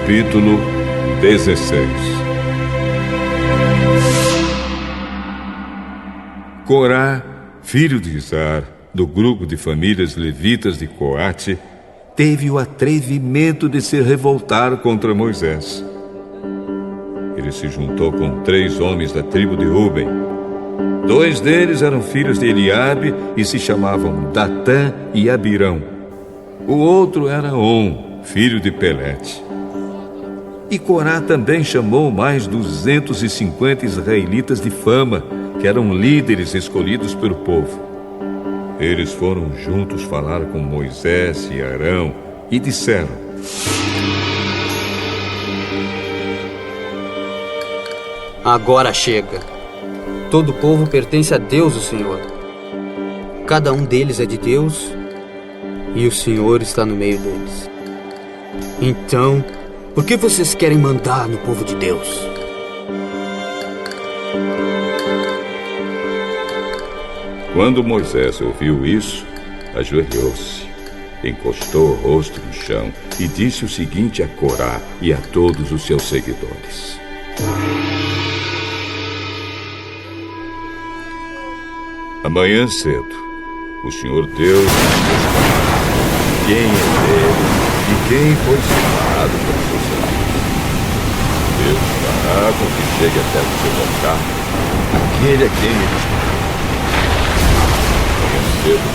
Capítulo 16. Corá, filho de Izar, do grupo de famílias levitas de Coate, teve o atrevimento de se revoltar contra Moisés. Ele se juntou com 3 homens da tribo de Ruben. 2 deles eram filhos de Eliabe e se chamavam Datã e Abirão. O outro era On, filho de Pelete. E Corá também chamou mais 250 israelitas de fama, que eram líderes escolhidos pelo povo. Eles foram juntos falar com Moisés e Arão e disseram: Agora chega. Todo o povo pertence a Deus, o Senhor. Cada um deles é de Deus e o Senhor está no meio deles. Então, por que vocês querem mandar no povo de Deus? Quando Moisés ouviu isso, ajoelhou-se, encostou o rosto no chão e disse o seguinte a Corá e a todos os seus seguidores: Amanhã cedo, o Senhor Deus mostrará quem é dele e quem foi separado para o seu serviço. Deus fará com que chegue até você voltar aquele a quem ele escolheu. Amanhã cedo,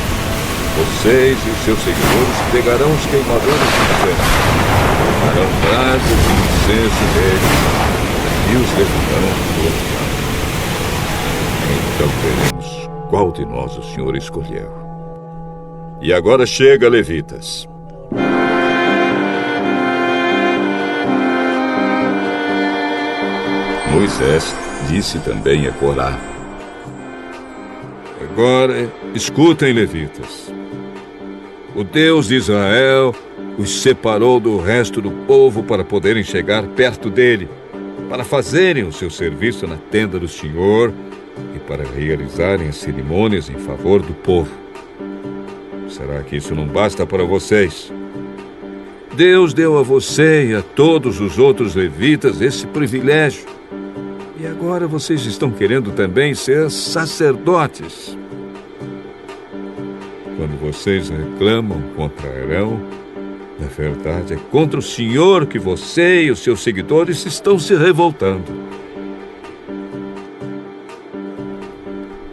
vocês e os seus seguidores pegarão os queimadores de incenso, farão brasas de incenso neles e os levarão do altar. Então veremos qual de nós o Senhor escolheu. E agora chega, levitas. Moisés disse também a Corá: Agora escutem, levitas. O Deus de Israel os separou do resto do povo para poderem chegar perto dele, para fazerem o seu serviço na tenda do Senhor e para realizarem as cerimônias em favor do povo. Será que isso não basta para vocês? Deus deu a você e a todos os outros levitas esse privilégio. E agora vocês estão querendo também ser sacerdotes. Quando vocês reclamam contra Arão, na verdade é contra o Senhor que você e os seus seguidores estão se revoltando.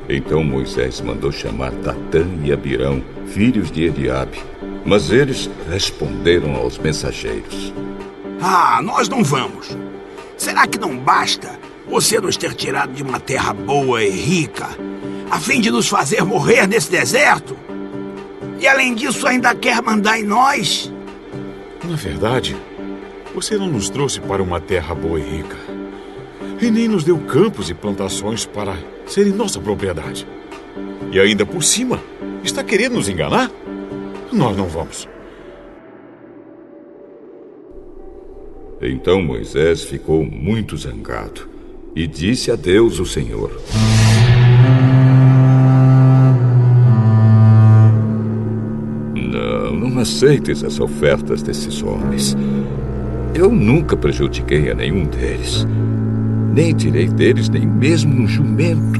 Então Moisés mandou chamar Datã e Abirão, filhos de Eliabe, mas eles responderam aos mensageiros: Nós não vamos. Será que não basta você nos ter tirado de uma terra boa e rica, a fim de nos fazer morrer nesse deserto? E além disso ainda quer mandar em nós? Na verdade, você não nos trouxe para uma terra boa e rica, e nem nos deu campos e plantações para serem nossa propriedade. E ainda por cima, está querendo nos enganar? Nós não vamos. Então Moisés ficou muito zangado e disse a Deus, o Senhor: Não aceites as ofertas desses homens. Eu nunca prejudiquei a nenhum deles. Nem tirei deles nem mesmo um jumento.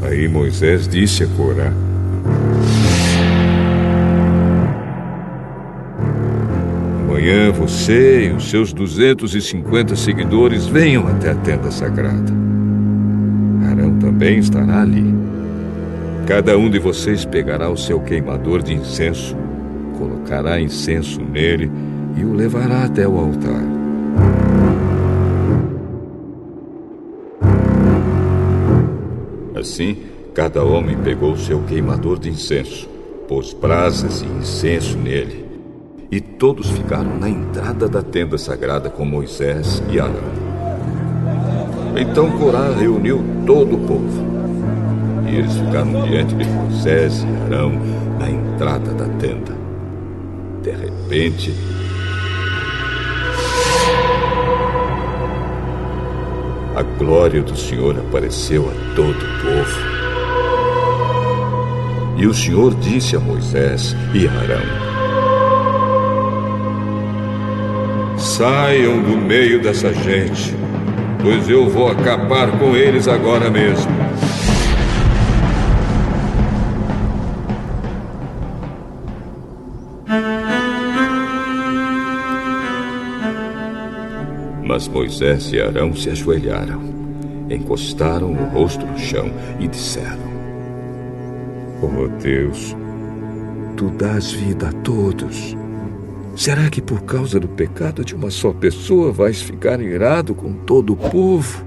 Aí Moisés disse a Corá: Amanhã você e os seus 250 seguidores venham até a tenda sagrada. Arão também estará ali. Cada um de vocês pegará o seu queimador de incenso, colocará incenso nele e o levará até o altar. Assim, cada homem pegou o seu queimador de incenso, pôs brasas e incenso nele, e todos ficaram na entrada da tenda sagrada com Moisés e Arão. Então Corá reuniu todo o povo, e eles ficaram diante de Moisés e Arão na entrada da tenda. De repente, a glória do Senhor apareceu a todo o povo. E o Senhor disse a Moisés e a Arão: Saiam do meio dessa gente, pois eu vou acabar com eles agora mesmo. Mas Moisés e Arão se ajoelharam, encostaram o rosto no chão e disseram: Oh Deus, Tu dás vida a todos. Será que por causa do pecado de uma só pessoa vais ficar irado com todo o povo?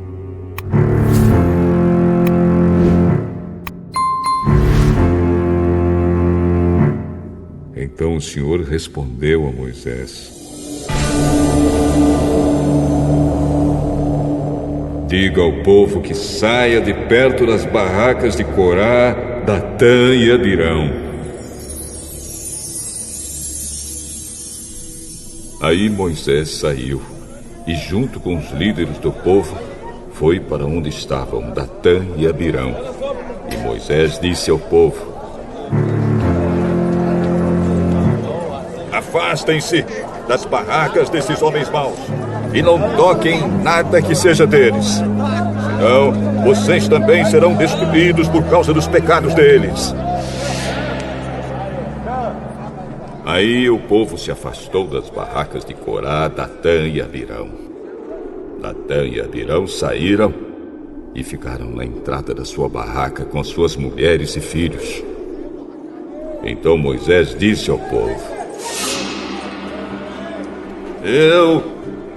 Então o Senhor respondeu a Moisés: Diga ao povo que saia de perto das barracas de Corá, Datã e Abirão. Aí Moisés saiu e, junto com os líderes do povo, foi para onde estavam Datã e Abirão. E Moisés disse ao povo: Afastem-se das barracas desses homens maus e não toquem em nada que seja deles. Senão, vocês também serão destruídos por causa dos pecados deles. Aí o povo se afastou das barracas de Corá, Datã e Abirão. Datã e Abirão saíram e ficaram na entrada da sua barraca com suas mulheres e filhos. Então Moisés disse ao povo: Eu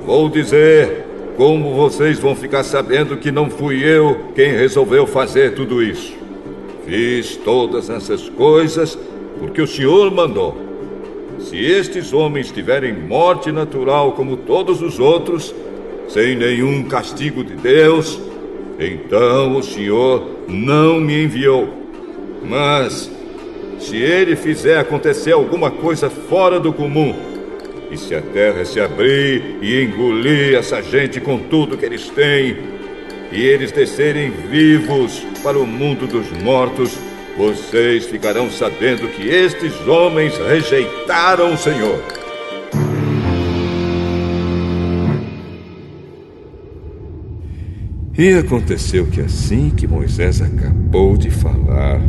vou dizer como vocês vão ficar sabendo que não fui eu quem resolveu fazer tudo isso. Fiz todas essas coisas porque o Senhor mandou. Se estes homens tiverem morte natural como todos os outros, sem nenhum castigo de Deus, então o Senhor não me enviou. Mas, se Ele fizer acontecer alguma coisa fora do comum, e se a terra se abrir e engolir essa gente com tudo que eles têm, e eles descerem vivos para o mundo dos mortos, vocês ficarão sabendo que estes homens rejeitaram o Senhor. E aconteceu que assim que Moisés acabou de falar,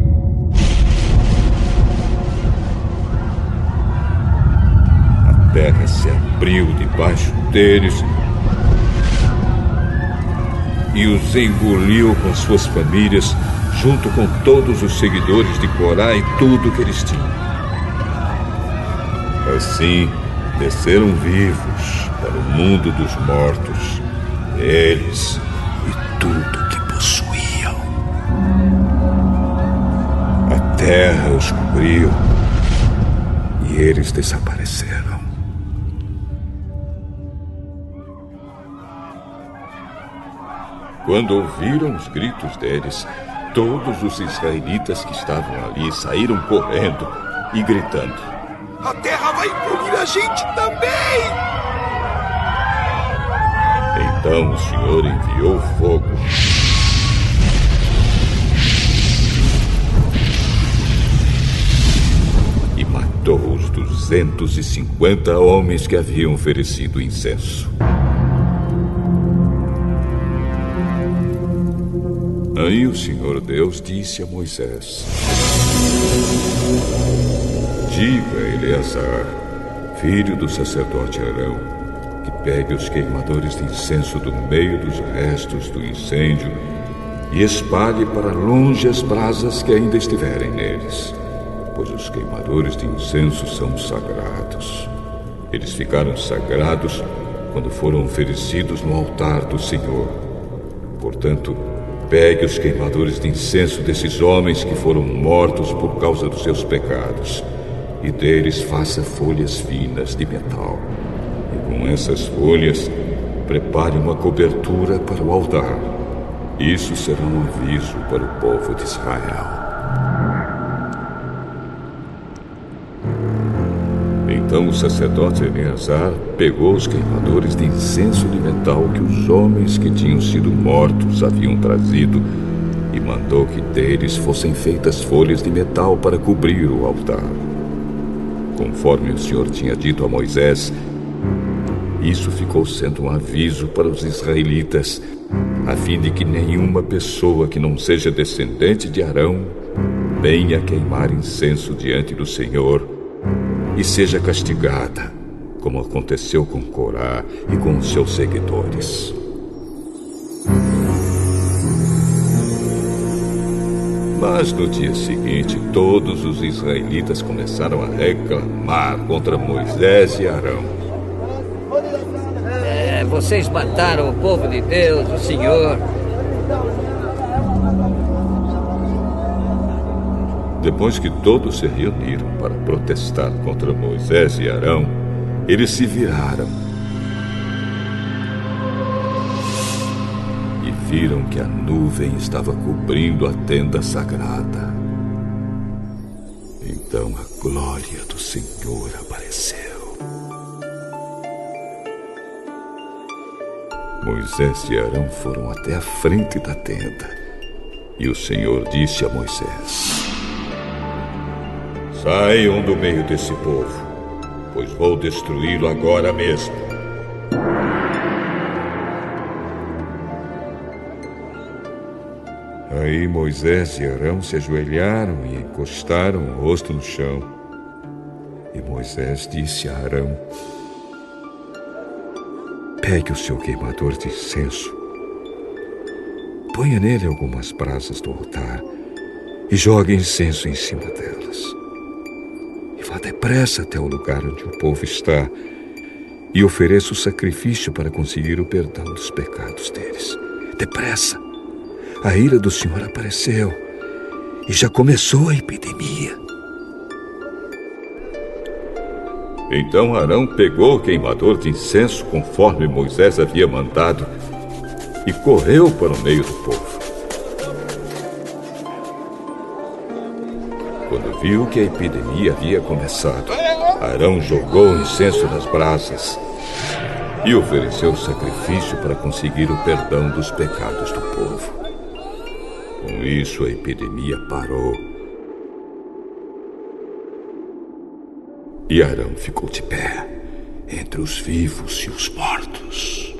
a terra se abriu debaixo deles e os engoliu com suas famílias, junto com todos os seguidores de Corá e tudo que eles tinham. Assim, desceram vivos para o mundo dos mortos, eles e tudo que possuíam. A terra os cobriu e eles desapareceram. Quando ouviram os gritos deles, todos os israelitas que estavam ali saíram correndo e gritando: A terra vai engolir a gente também! Então o Senhor enviou fogo e matou os 250 homens que haviam oferecido incenso. Aí o Senhor Deus disse a Moisés: Diga a Eleazar, filho do sacerdote Arão, que pegue os queimadores de incenso do meio dos restos do incêndio e espalhe para longe as brasas que ainda estiverem neles, pois os queimadores de incenso são sagrados. Eles ficaram sagrados quando foram oferecidos no altar do Senhor. Portanto, pegue os queimadores de incenso desses homens que foram mortos por causa dos seus pecados, e deles faça folhas finas de metal. E com essas folhas, prepare uma cobertura para o altar. Isso será um aviso para o povo de Israel. Então o sacerdote Eleazar pegou os queimadores de incenso de metal que os homens que tinham sido mortos haviam trazido e mandou que deles fossem feitas folhas de metal para cobrir o altar, conforme o Senhor tinha dito a Moisés. Isso ficou sendo um aviso para os israelitas, a fim de que nenhuma pessoa que não seja descendente de Arão venha queimar incenso diante do Senhor e seja castigada, como aconteceu com Corá e com os seus seguidores. Mas no dia seguinte, todos os israelitas começaram a reclamar contra Moisés e Arão. Vocês mataram o povo de Deus, o Senhor. Depois que todos se reuniram para protestar contra Moisés e Arão, eles se viraram e viram que a nuvem estava cobrindo a tenda sagrada. Então a glória do Senhor apareceu. Moisés e Arão foram até a frente da tenda, e o Senhor disse a Moisés: Saiam do meio desse povo, pois vou destruí-lo agora mesmo. Aí Moisés e Arão se ajoelharam e encostaram o rosto no chão. E Moisés disse a Arão: Pegue o seu queimador de incenso, ponha nele algumas brasas do altar e jogue incenso em cima delas. E vá depressa até o lugar onde o povo está e ofereça o sacrifício para conseguir o perdão dos pecados deles. Depressa! A ira do Senhor apareceu e já começou a epidemia. Então Arão pegou o queimador de incenso conforme Moisés havia mandado e correu para o meio do povo. Quando viu que a epidemia havia começado, Arão jogou o incenso nas brasas e ofereceu o sacrifício para conseguir o perdão dos pecados do povo. Com isso, a epidemia parou. E Arão ficou de pé, entre os vivos e os mortos.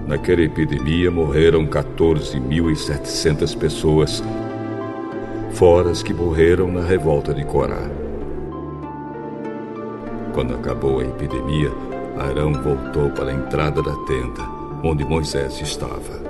Naquela epidemia morreram 14.700 pessoas, fora as que morreram na revolta de Corá. Quando acabou a epidemia, Arão voltou para a entrada da tenda, onde Moisés estava.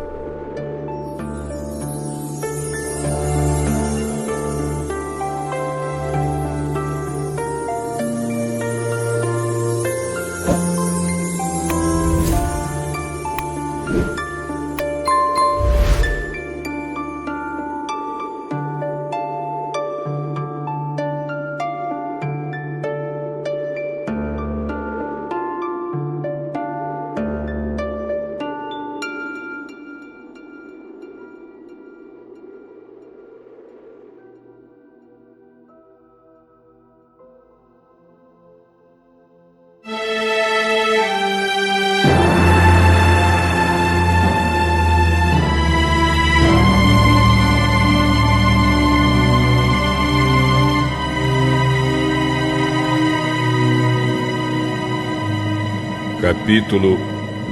Capítulo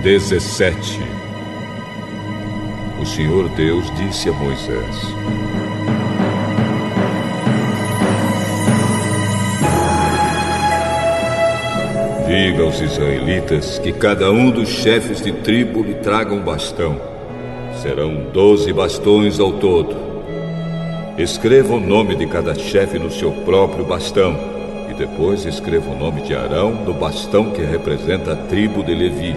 17. O Senhor Deus disse a Moisés: Diga aos israelitas que cada um dos chefes de tribo lhe traga um bastão. Serão 12 bastões ao todo. Escreva o nome de cada chefe no seu próprio bastão. E depois escreva o nome de Arão no bastão que representa a tribo de Levi.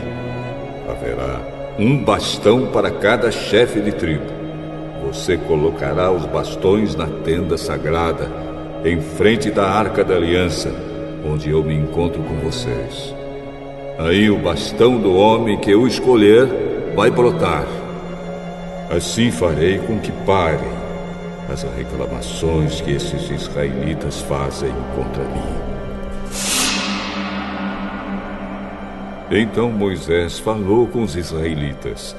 Haverá um bastão para cada chefe de tribo. Você colocará os bastões na tenda sagrada, em frente da Arca da Aliança, onde eu me encontro com vocês. Aí o bastão do homem que eu escolher vai brotar. Assim farei com que parem as reclamações que esses israelitas fazem contra mim. Então Moisés falou com os israelitas,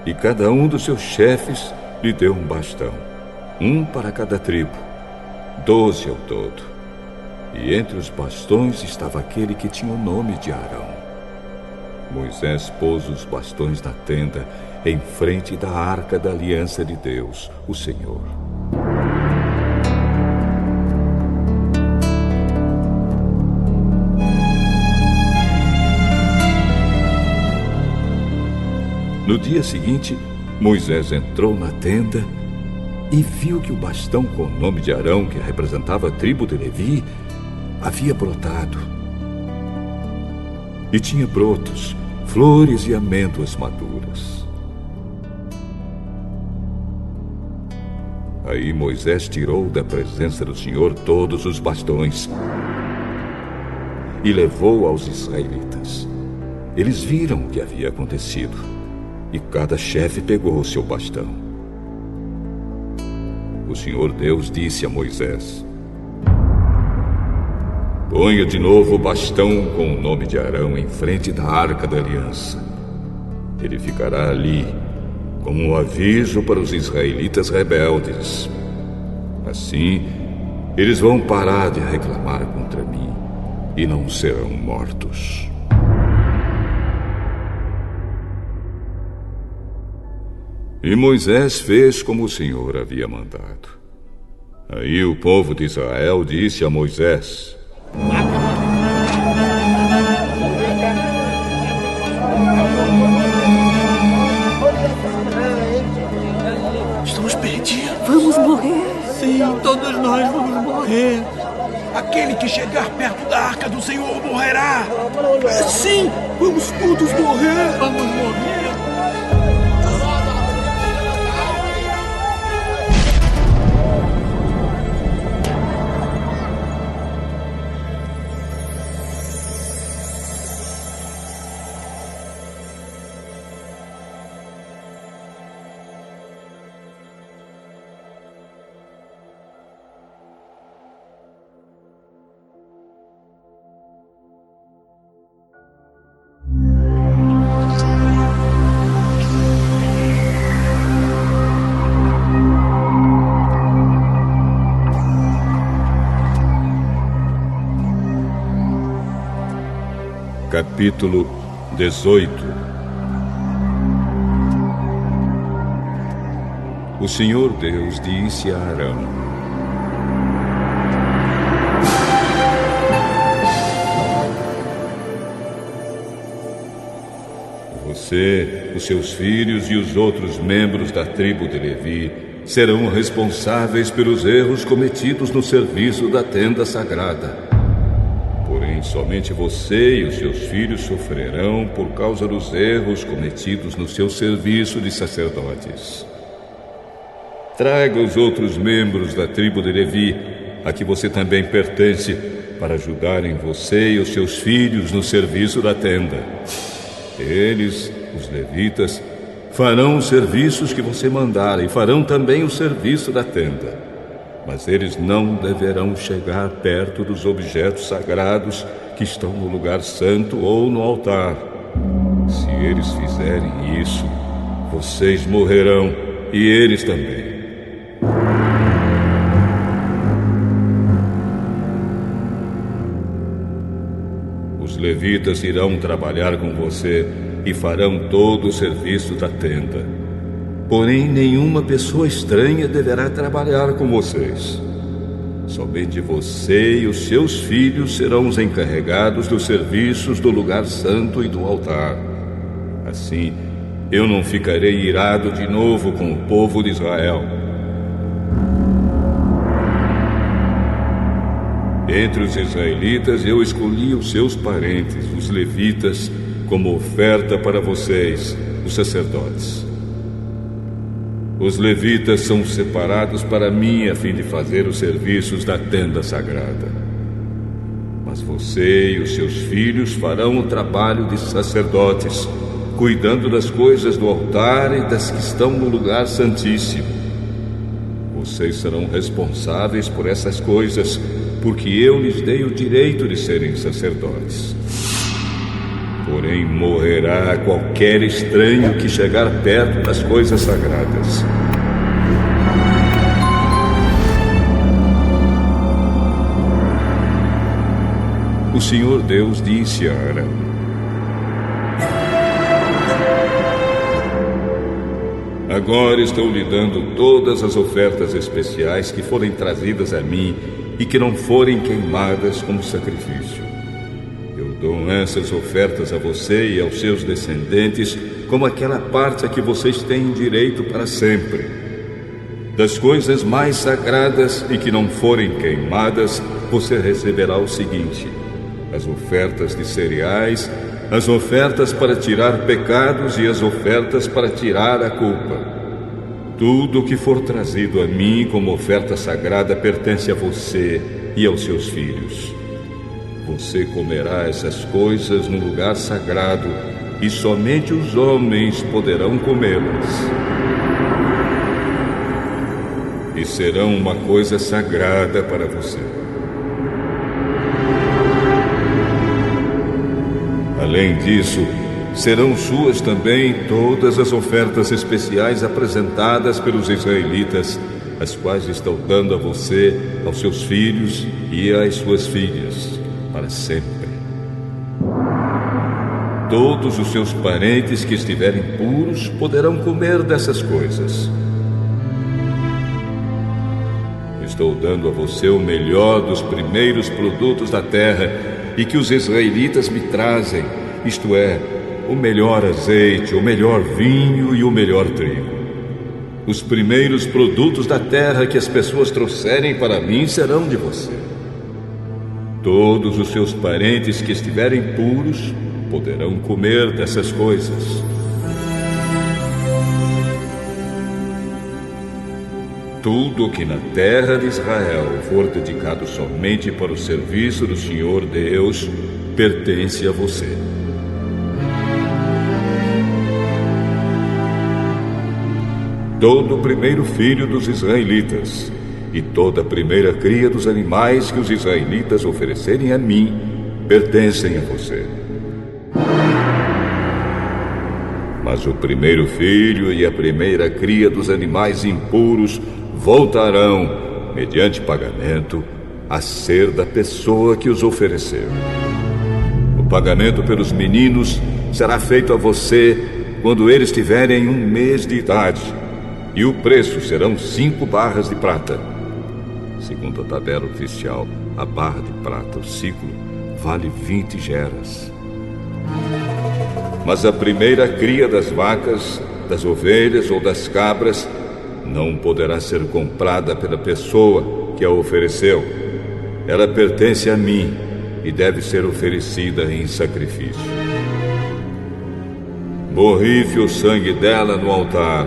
e cada um dos seus chefes lhe deu um bastão, um para cada tribo, 12 ao todo. e entre os bastões estava aquele que tinha o nome de Arão. Moisés pôs os bastões na tenda, em frente da arca da aliança de Deus, o Senhor. No dia seguinte, Moisés entrou na tenda e viu que o bastão com o nome de Arão, que representava a tribo de Levi, havia brotado. E tinha brotos, flores e amêndoas maduras. Aí Moisés tirou da presença do Senhor todos os bastões e levou aos israelitas. Eles viram o que havia acontecido e cada chefe pegou o seu bastão. O Senhor Deus disse a Moisés: ponha de novo o bastão com o nome de Arão em frente da arca da aliança. Ele ficará ali como um aviso para os israelitas rebeldes. Assim, eles vão parar de reclamar contra mim e não serão mortos. E Moisés fez como o Senhor havia mandado. Aí o povo de Israel disse a Moisés: Estamos perdidos. Vamos morrer. Sim, todos nós vamos morrer. Aquele que chegar perto da arca do Senhor morrerá. Sim, vamos todos morrer. Vamos morrer. Capítulo 18. O Senhor Deus disse a Arão: você, os seus filhos e os outros membros da tribo de Levi serão responsáveis pelos erros cometidos no serviço da tenda sagrada. Porém, somente você e os seus filhos sofrerão por causa dos erros cometidos no seu serviço de sacerdotes. Traga os outros membros da tribo de Levi, a que você também pertence, para ajudarem você e os seus filhos no serviço da tenda. Eles, os levitas, farão os serviços que você mandar e farão também o serviço da tenda. Mas eles não deverão chegar perto dos objetos sagrados que estão no lugar santo ou no altar. Se eles fizerem isso, vocês morrerão e eles também. Os levitas irão trabalhar com você e farão todo o serviço da tenda. Porém, nenhuma pessoa estranha deverá trabalhar com vocês. Somente você e os seus filhos serão os encarregados dos serviços do lugar santo e do altar. Assim, eu não ficarei irado de novo com o povo de Israel. Entre os israelitas, eu escolhi os seus parentes, os levitas, como oferta para vocês, os sacerdotes. Os levitas são separados para mim a fim de fazer os serviços da tenda sagrada. Mas você e os seus filhos farão o trabalho de sacerdotes, cuidando das coisas do altar e das que estão no lugar santíssimo. Vocês serão responsáveis por essas coisas, porque eu lhes dei o direito de serem sacerdotes. Porém, morrerá qualquer estranho que chegar perto das coisas sagradas. o Senhor Deus disse a Arão: agora estou lhe dando todas as ofertas especiais que forem trazidas a mim e que não forem queimadas como sacrifício. Eu dou essas ofertas a você e aos seus descendentes como aquela parte a que vocês têm direito para sempre. Das coisas mais sagradas e que não forem queimadas, você receberá o seguinte: as ofertas de cereais, as ofertas para tirar pecados e as ofertas para tirar a culpa. Tudo o que for trazido a mim como oferta sagrada pertence a você e aos seus filhos. Você comerá essas coisas no lugar sagrado e somente os homens poderão comê-las. E serão uma coisa sagrada para você. Além disso, serão suas também todas as ofertas especiais apresentadas pelos israelitas, as quais estou dando a você, aos seus filhos e às suas filhas, para sempre. Todos os seus parentes que estiverem puros poderão comer dessas coisas. Estou dando a você o melhor dos primeiros produtos da terra e que os israelitas me trazem, isto é, o melhor azeite, o melhor vinho e o melhor trigo. Os primeiros produtos da terra que as pessoas trouxerem para mim serão de você. Todos os seus parentes que estiverem puros poderão comer dessas coisas. Tudo que na terra de Israel for dedicado somente para o serviço do Senhor Deus pertence a você. Todo o primeiro filho dos israelitas e toda a primeira cria dos animais que os israelitas oferecerem a mim pertencem a você. Mas o primeiro filho e a primeira cria dos animais impuros voltarão, mediante pagamento, a ser da pessoa que os ofereceu. O pagamento pelos meninos será feito a você quando eles tiverem 1 mês de idade, e o preço serão 5 barras de prata. Segundo a tabela oficial, a barra de prata, o ciclo, vale 20 geras. Mas a primeira cria das vacas, das ovelhas ou das cabras não poderá ser comprada pela pessoa que a ofereceu. Ela pertence a mim e deve ser oferecida em sacrifício. Borrife o sangue dela no altar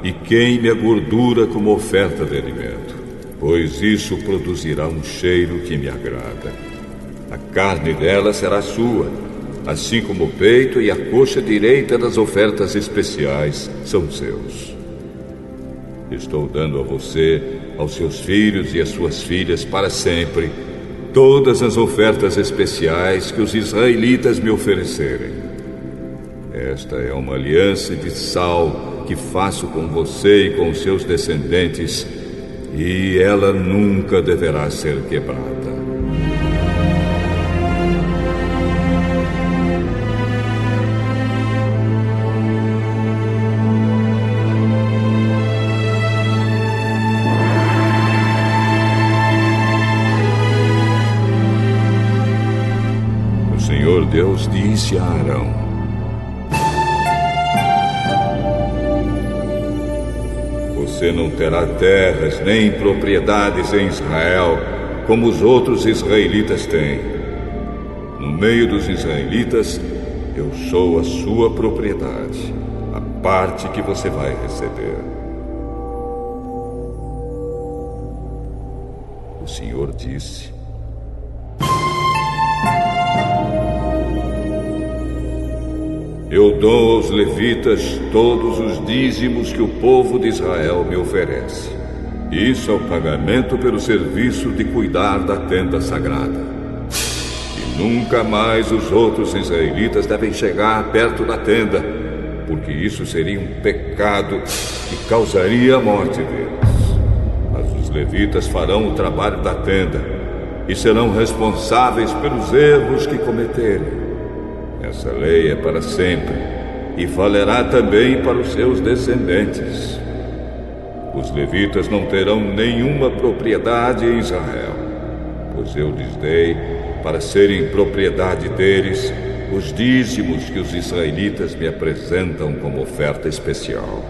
e queime a gordura como oferta de alimento, pois isso produzirá um cheiro que me agrada. A carne dela será sua, assim como o peito e a coxa direita das ofertas especiais são seus. Estou dando a você, aos seus filhos e às suas filhas para sempre, todas as ofertas especiais que os israelitas me oferecerem. Esta é uma aliança de sal que faço com você e com seus descendentes, e ela nunca deverá ser quebrada. O Senhor Deus disse a Arão: você não terá terras nem propriedades em Israel, como os outros israelitas têm. No meio dos israelitas, eu sou a sua propriedade, a parte que você vai receber. O Senhor disse: eu dou aos levitas todos os dízimos que o povo de Israel me oferece. Isso é o pagamento pelo serviço de cuidar da tenda sagrada. E nunca mais os outros israelitas devem chegar perto da tenda, porque isso seria um pecado que causaria a morte deles. Mas os levitas farão o trabalho da tenda. e serão responsáveis pelos erros que cometerem. Essa lei é para sempre e valerá também para os seus descendentes. Os levitas não terão nenhuma propriedade em Israel, pois eu lhes dei, para serem propriedade deles, os dízimos que os israelitas me apresentam como oferta especial.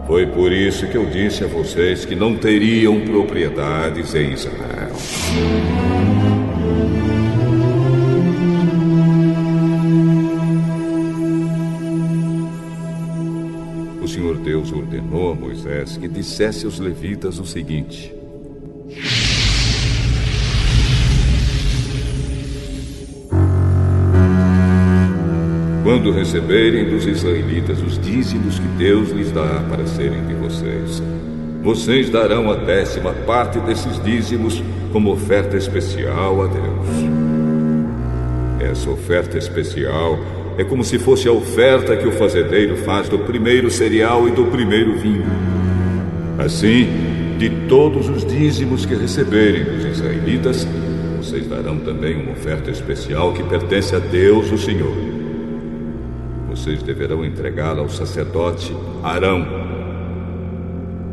Foi por isso que eu disse a vocês que não teriam propriedades em Israel. O Senhor Deus ordenou a Moisés que dissesse aos levitas o seguinte: quando receberem dos israelitas os dízimos que Deus lhes dá para serem de vocês, vocês darão a 10ª parte desses dízimos como oferta especial a Deus. Essa oferta especial é como se fosse a oferta que o fazendeiro faz do primeiro cereal e do primeiro vinho. Assim, de todos os dízimos que receberem dos israelitas, vocês darão também uma oferta especial que pertence a Deus, o Senhor. Vocês deverão entregá-la ao sacerdote Arão.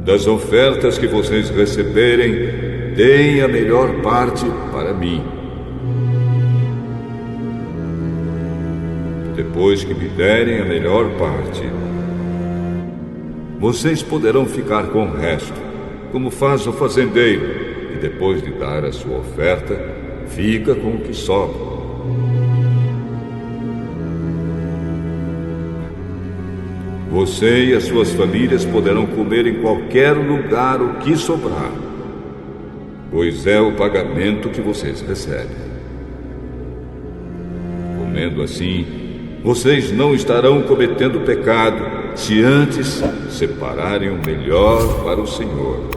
Das ofertas que vocês receberem, deem a melhor parte para mim. Depois que me derem a melhor parte, vocês poderão ficar com o resto, como faz o fazendeiro, e depois de dar a sua oferta, fica com o que sobra. Você e as suas famílias poderão comer em qualquer lugar o que sobrar, pois é o pagamento que vocês recebem. Comendo assim, vocês não estarão cometendo pecado se antes separarem o melhor para o Senhor.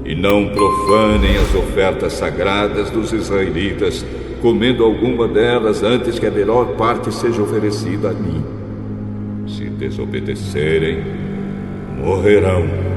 E não profanem as ofertas sagradas dos israelitas, comendo alguma delas antes que a melhor parte seja oferecida a mim. Se desobedecerem, morrerão.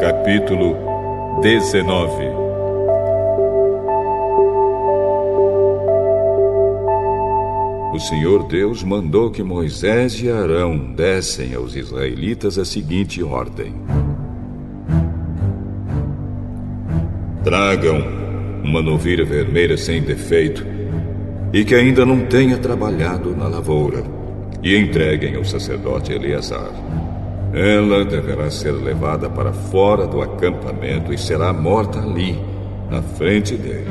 Capítulo 19. O Senhor Deus mandou que Moisés e Arão dessem aos israelitas a seguinte ordem: tragam uma novilha vermelha sem defeito e que ainda não tenha trabalhado na lavoura, e entreguem ao sacerdote Eleazar. Ela deverá ser levada para fora do acampamento e será morta ali, na frente dele.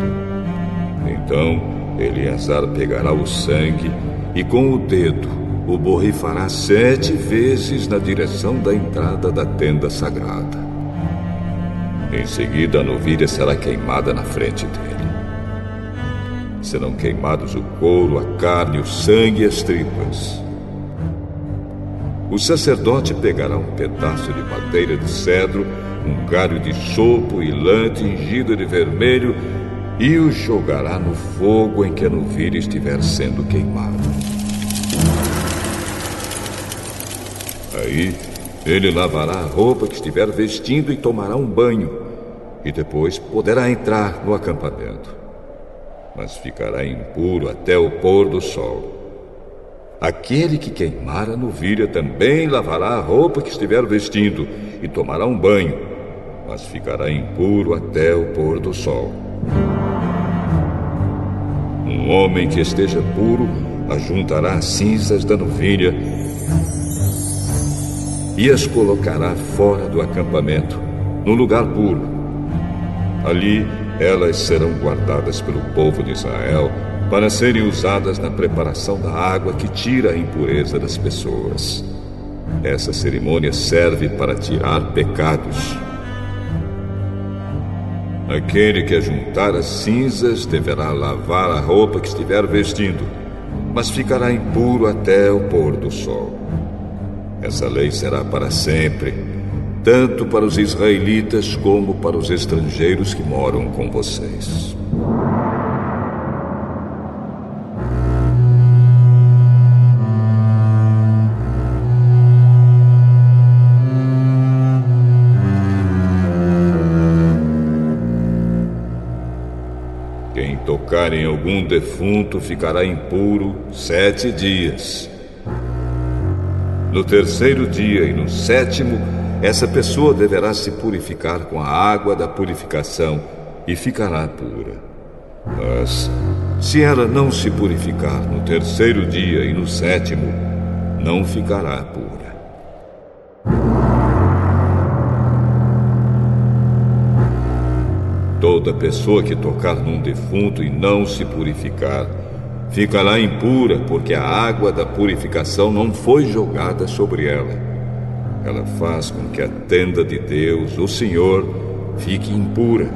Então, Eleazar pegará o sangue e com o dedo o borrifará 7 vezes na direção da entrada da tenda sagrada. Em seguida, a novilha será queimada na frente dele. Serão queimados o couro, a carne, o sangue e as tripas. O sacerdote pegará um pedaço de madeira de cedro, um galho de sopo e lã tingido de vermelho e o jogará no fogo em que a novilha estiver sendo queimada. Aí, ele lavará a roupa que estiver vestindo e tomará um banho, e depois poderá entrar no acampamento. Mas ficará impuro até o pôr do sol. Aquele que queimar a novilha também lavará a roupa que estiver vestindo e tomará um banho, mas ficará impuro até o pôr do sol. Um homem que esteja puro ajuntará as cinzas da novilha e as colocará fora do acampamento, num lugar puro. Ali, elas serão guardadas pelo povo de Israel para serem usadas na preparação da água que tira a impureza das pessoas. Essa cerimônia serve para tirar pecados. Aquele que ajuntar as cinzas deverá lavar a roupa que estiver vestindo, mas ficará impuro até o pôr do sol. Essa lei será para sempre, tanto para os israelitas como para os estrangeiros que moram com vocês. Quem tocar em algum defunto ficará impuro 7 dias. No terceiro dia e no sétimo, essa pessoa deverá se purificar com a água da purificação e ficará pura. Mas, se ela não se purificar no terceiro dia e no sétimo, não ficará pura. Toda pessoa que tocar num defunto e não se purificar, ficará impura, porque a água da purificação não foi jogada sobre ela. Ela faz com que a tenda de Deus, o Senhor, fique impura.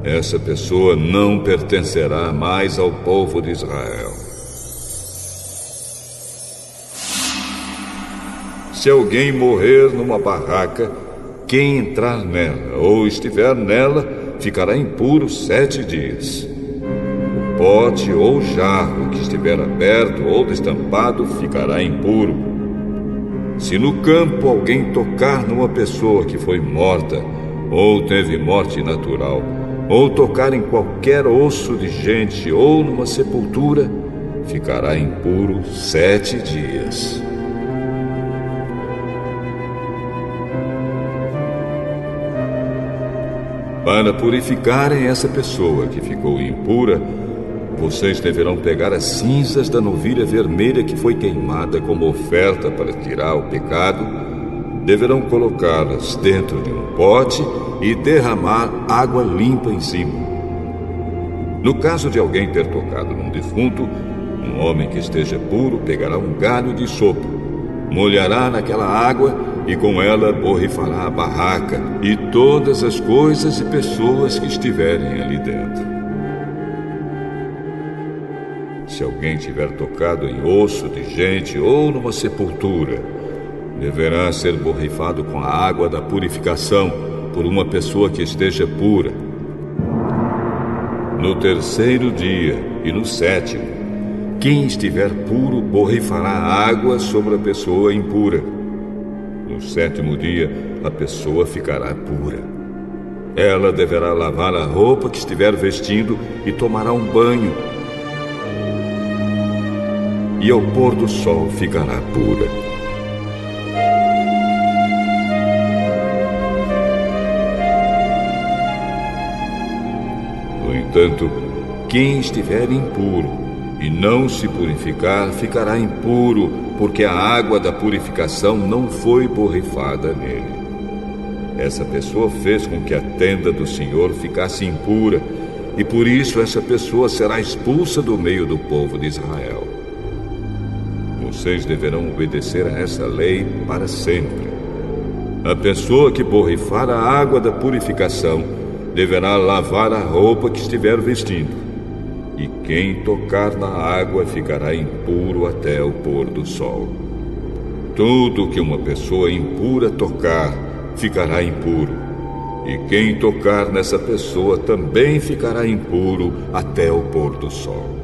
Essa pessoa não pertencerá mais ao povo de Israel. Se alguém morrer numa barraca, quem entrar nela ou estiver nela ficará impuro 7 dias. O pote ou jarro que estiver aberto ou destampado ficará impuro. Se no campo alguém tocar numa pessoa que foi morta, ou teve morte natural, ou tocar em qualquer osso de gente ou numa sepultura, ficará impuro 7 dias. Para purificarem essa pessoa que ficou impura, vocês deverão pegar as cinzas da novilha vermelha que foi queimada como oferta para tirar o pecado, deverão colocá-las dentro de um pote e derramar água limpa em cima. No caso de alguém ter tocado num defunto, um homem que esteja puro pegará um galho de sopo, molhará naquela água e com ela borrifará a barraca e todas as coisas e pessoas que estiverem ali dentro. Se alguém tiver tocado em osso de gente ou numa sepultura, deverá ser borrifado com a água da purificação por uma pessoa que esteja pura. No terceiro dia e no sétimo, quem estiver puro borrifará água sobre a pessoa impura. No sétimo dia, a pessoa ficará pura. Ela deverá lavar a roupa que estiver vestindo e tomará um banho. E ao pôr do sol ficará pura. No entanto, quem estiver impuro e não se purificar, ficará impuro, porque a água da purificação não foi borrifada nele. Essa pessoa fez com que a tenda do Senhor ficasse impura, e por isso essa pessoa será expulsa do meio do povo de Israel. Vocês deverão obedecer a essa lei para sempre. A pessoa que borrifar a água da purificação deverá lavar a roupa que estiver vestindo. E quem tocar na água ficará impuro até o pôr do sol. Tudo que uma pessoa impura tocar ficará impuro. E quem tocar nessa pessoa também ficará impuro até o pôr do sol.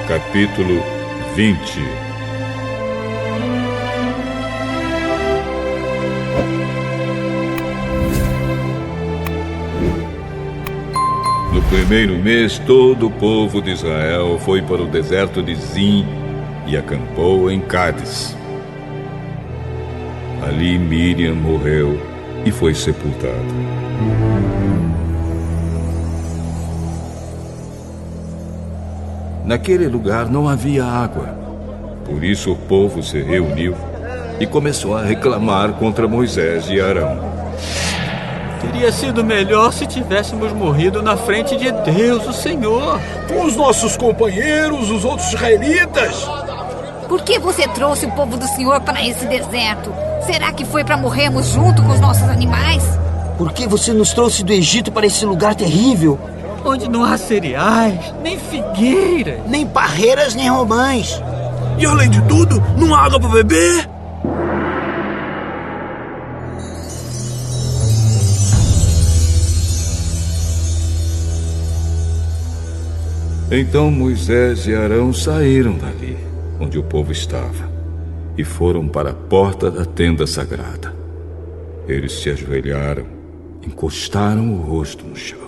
Capítulo 20. primeiro mês, todo o povo de Israel foi para o deserto de Zin e acampou em Cádiz. Ali Miriam morreu e foi sepultada. Naquele lugar não havia água. Por isso o povo se reuniu e começou a reclamar contra Moisés e Arão. Teria sido melhor se tivéssemos morrido na frente de Deus, o Senhor. Com os nossos companheiros, os outros israelitas. Por que você trouxe o povo do Senhor para esse deserto? Será que foi para morrermos junto com os nossos animais? Por que você nos trouxe do Egito para esse lugar terrível? Onde não há cereais, nem figueiras. Nem parreiras, nem romães. E além de tudo, não há água para beber? Então Moisés e Arão saíram dali, onde o povo estava, e foram para a porta da tenda sagrada. Eles se ajoelharam, encostaram o rosto no chão.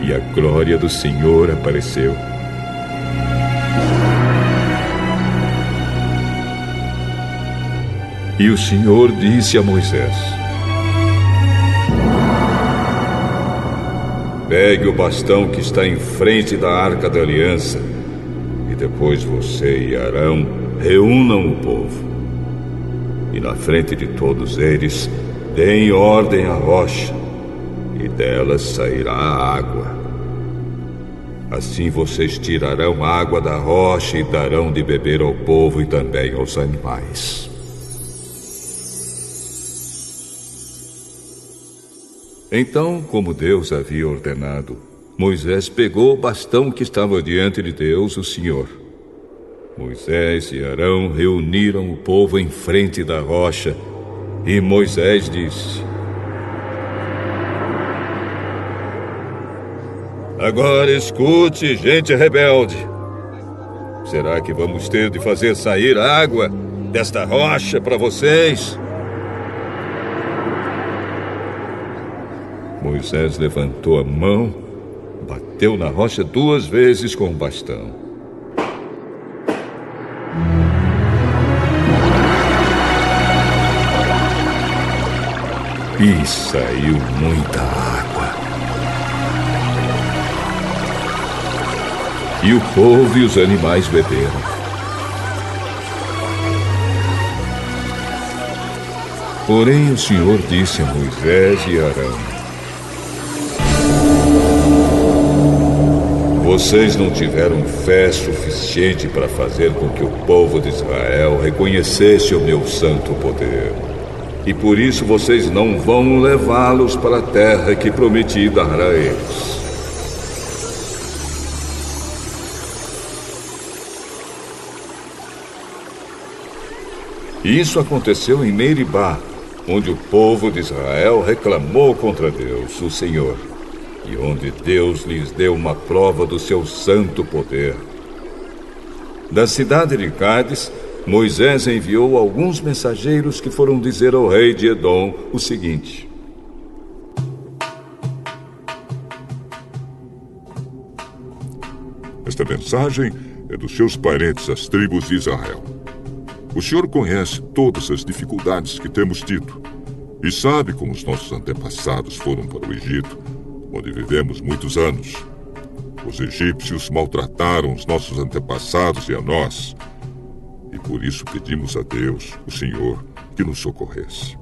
E a glória do Senhor apareceu. E o Senhor disse a Moisés: pegue o bastão que está em frente da Arca da Aliança, e depois você e Arão reúnam o povo. E na frente de todos eles, deem ordem à rocha, e dela sairá a água. Assim vocês tirarão água da rocha e darão de beber ao povo e também aos animais. Então, como Deus havia ordenado, Moisés pegou o bastão que estava diante de Deus, o Senhor. Moisés e Arão reuniram o povo em frente da rocha, e Moisés disse: agora escute, gente rebelde. Será que vamos ter de fazer sair água desta rocha para vocês? Moisés levantou a mão, bateu na rocha 2 vezes com o bastão. E saiu muita água. E o povo e os animais beberam. Porém, o Senhor disse a Moisés e Arão: vocês não tiveram fé suficiente para fazer com que o povo de Israel reconhecesse o meu santo poder. E por isso vocês não vão levá-los para a terra que prometi dar a eles. Isso aconteceu em Meribá, onde o povo de Israel reclamou contra Deus, o Senhor, e onde Deus lhes deu uma prova do seu santo poder. Da cidade de Cádiz, Moisés enviou alguns mensageiros que foram dizer ao rei de Edom o seguinte: esta mensagem é dos seus parentes, as tribos de Israel. O Senhor conhece todas as dificuldades que temos tido e sabe como os nossos antepassados foram para o Egito, onde vivemos muitos anos. Os egípcios maltrataram os nossos antepassados e a nós, e por isso pedimos a Deus, o Senhor, que nos socorresse.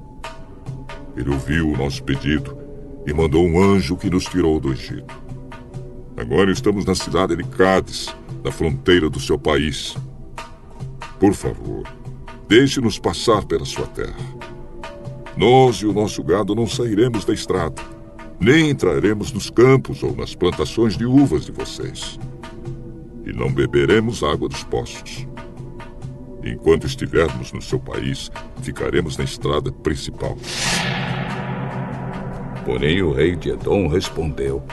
Ele ouviu o nosso pedido e mandou um anjo que nos tirou do Egito. Agora estamos na cidade de Cádiz, na fronteira do seu país. Por favor, deixe-nos passar pela sua terra. Nós e o nosso gado não sairemos da estrada, nem entraremos nos campos ou nas plantações de uvas de vocês. E não beberemos água dos poços. Enquanto estivermos no seu país, ficaremos na estrada principal. Porém, o rei de Edom respondeu: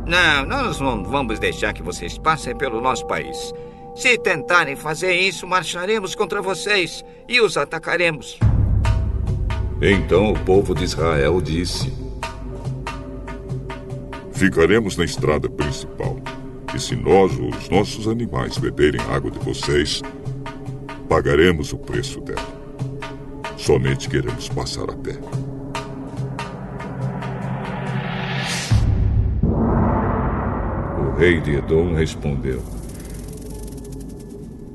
Não, nós não vamos deixar que vocês passem pelo nosso país. Se tentarem fazer isso, marcharemos contra vocês e os atacaremos. Então o povo de Israel disse: Ficaremos na estrada principal. E se nós ou os nossos animais beberem água de vocês, pagaremos o preço dela. Somente queremos passar a pé. O rei de Edom respondeu: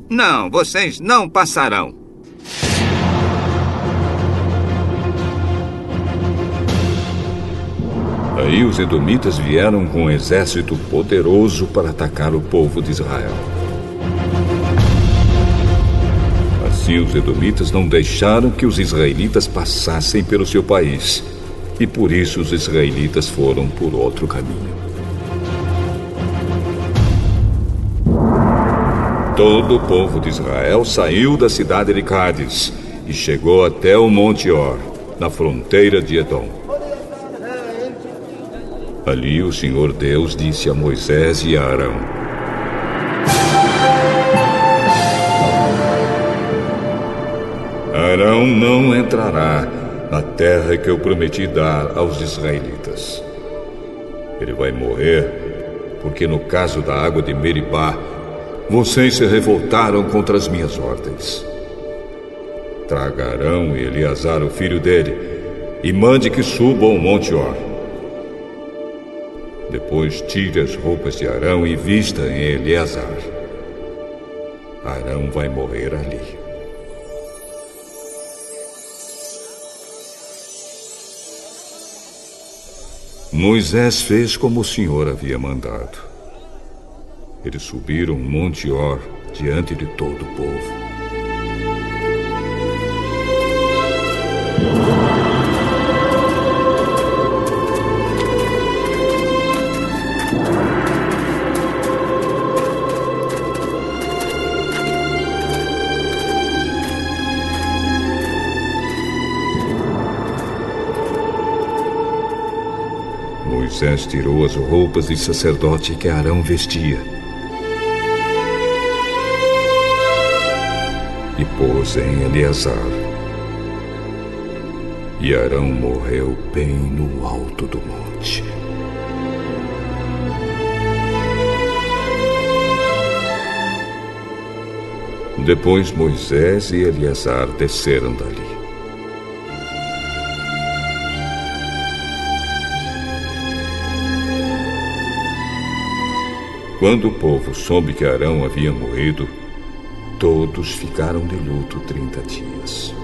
Não, vocês não passarão. Aí os edomitas vieram com um exército poderoso para atacar o povo de Israel. Assim os edomitas não deixaram que os israelitas passassem pelo seu país. E por isso os israelitas foram por outro caminho. Todo o povo de Israel saiu da cidade de Cádiz e chegou até o Monte Or, na fronteira de Edom. Ali o Senhor Deus disse a Moisés e a Arão: Arão não entrará na terra que eu prometi dar aos israelitas. Ele vai morrer porque no caso da água de Meribá, vocês se revoltaram contra as minhas ordens. Traga Arão e Eleazar, o filho dele, e mande que subam ao Monte Or. Depois tire as roupas de Arão e vista em Eleazar. Arão vai morrer ali. Moisés fez como o Senhor havia mandado. Eles subiram o Monte Or diante de todo o povo. Moisés tirou as roupas de sacerdote que Arão vestia e pôs em Eleazar. E Arão morreu bem no alto do monte. Depois Moisés e Eleazar desceram dali. Quando o povo soube que Arão havia morrido, todos ficaram de luto 30 dias.